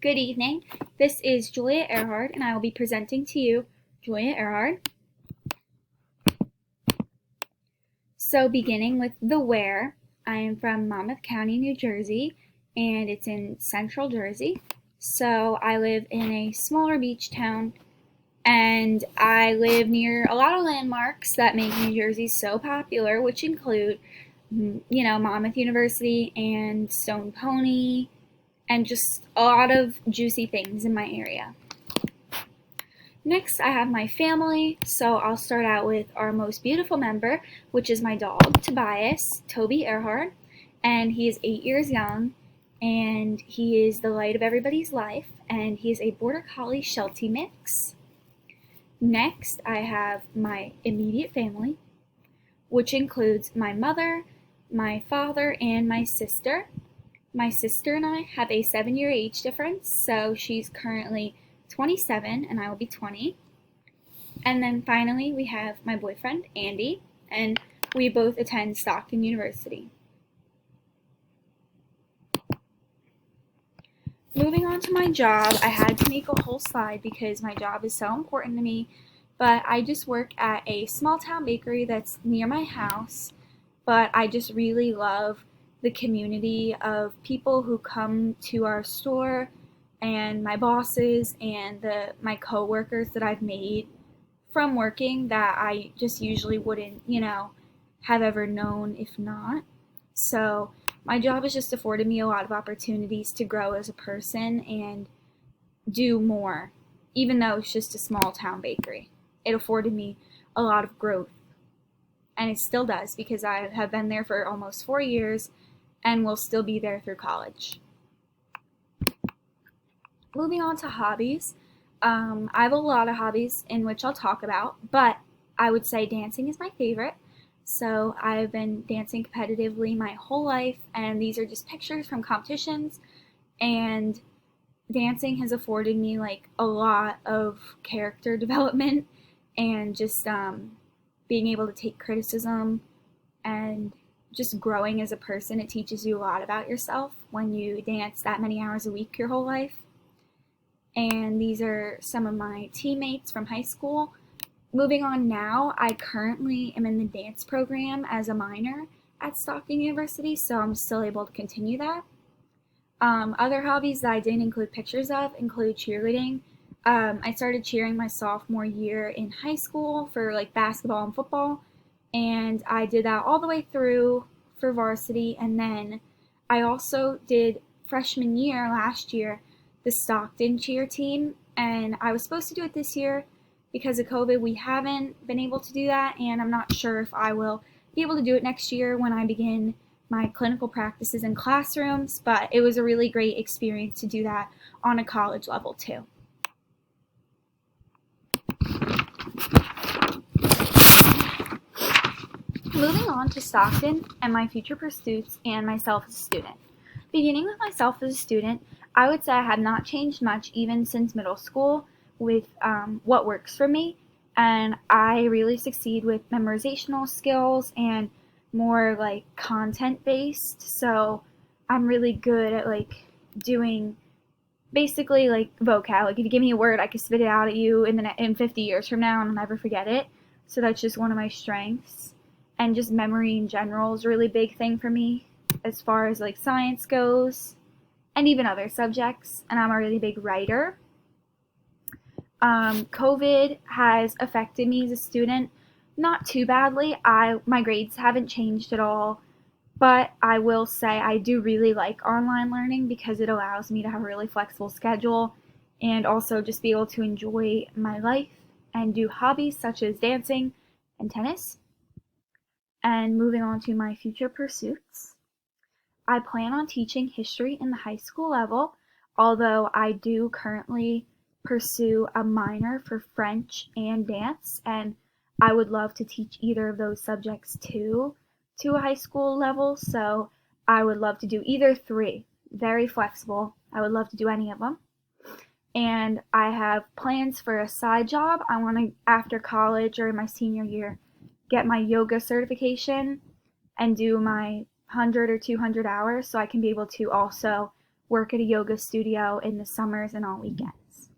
Good evening. This is Julia Erhard, and I will be presenting to you Julia Erhard. So, beginning with the where, I am from Monmouth County, New Jersey, and it's in central Jersey. So, I live in a smaller beach town, and I live near a lot of landmarks that make New Jersey so popular, which include, Monmouth University and Stone Pony, and just a lot of juicy things in my area. Next, I have my family, so I'll start out with our most beautiful member, which is my dog, Tobias, Toby Erhard, and he is 8 years young, and he is the light of everybody's life, and he is a Border Collie Sheltie mix. Next, I have my immediate family, which includes my mother, my father, and my sister. My sister and I have a 7-year age difference, so she's currently 27 and I will be 20. And then finally, we have my boyfriend, Andy, and we both attend Stockton University. Moving on to my job, I had to make a whole slide because my job is so important to me, but I just work at a small town bakery that's near my house, but I just really love the community of people who come to our store and my bosses and my coworkers that I've made from working that I just usually wouldn't, have ever known if not. So my job has just afforded me a lot of opportunities to grow as a person and do more, even though it's just a small town bakery. It afforded me a lot of growth, and it still does because I have been there for almost 4 years and will still be there through college. Moving on to hobbies, I have a lot of hobbies in which I'll talk about, but I would say dancing is my favorite. So I've been dancing competitively my whole life, and these are just pictures from competitions, and dancing has afforded me like a lot of character development and just being able to take criticism and just growing as a person. It teaches you a lot about yourself when you dance that many hours a week your whole life. And these are some of my teammates from high school. Moving on now, I currently am in the dance program as a minor at Stockton University, so I'm still able to continue that. Other hobbies that I didn't include pictures of include cheerleading. I started cheering my sophomore year in high school for like basketball and football, and I did that all the way through for varsity, and then I also did freshman year last year the Stockton cheer team, and I was supposed to do it this year. Because of COVID, we haven't been able to do that, and I'm not sure if I will be able to do it next year when I begin my clinical practices in classrooms, but it was a really great experience to do that on a college level too. Moving on to Stockton and my future pursuits and myself as a student. Beginning with myself as a student, I would say I have not changed much even since middle school with what works for me, and I really succeed with memorizational skills and more like content based, so I'm really good at like doing basically like vocab. Like if you give me a word, I can spit it out at you in 50 years from now and I'll never forget it. So that's just one of my strengths. And just memory in general is a really big thing for me as far as like science goes and even other subjects. And I'm a really big writer. COVID has affected me as a student, not too badly. My grades haven't changed at all, but I will say I do really like online learning because it allows me to have a really flexible schedule and also just be able to enjoy my life and do hobbies such as dancing and tennis. And moving on to my future pursuits, I plan on teaching history in the high school level, although I do currently pursue a minor for French and dance, and I would love to teach either of those subjects too to a high school level, so I would love to do either three. Very flexible. I would love to do any of them. And I have plans for a side job. I want to, after college or in my senior year, get my yoga certification and do my 100 or 200 hours so I can be able to also work at a yoga studio in the summers and on weekends.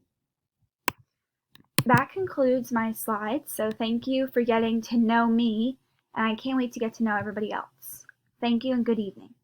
That concludes my slides, so thank you for getting to know me, and I can't wait to get to know everybody else. Thank you and good evening.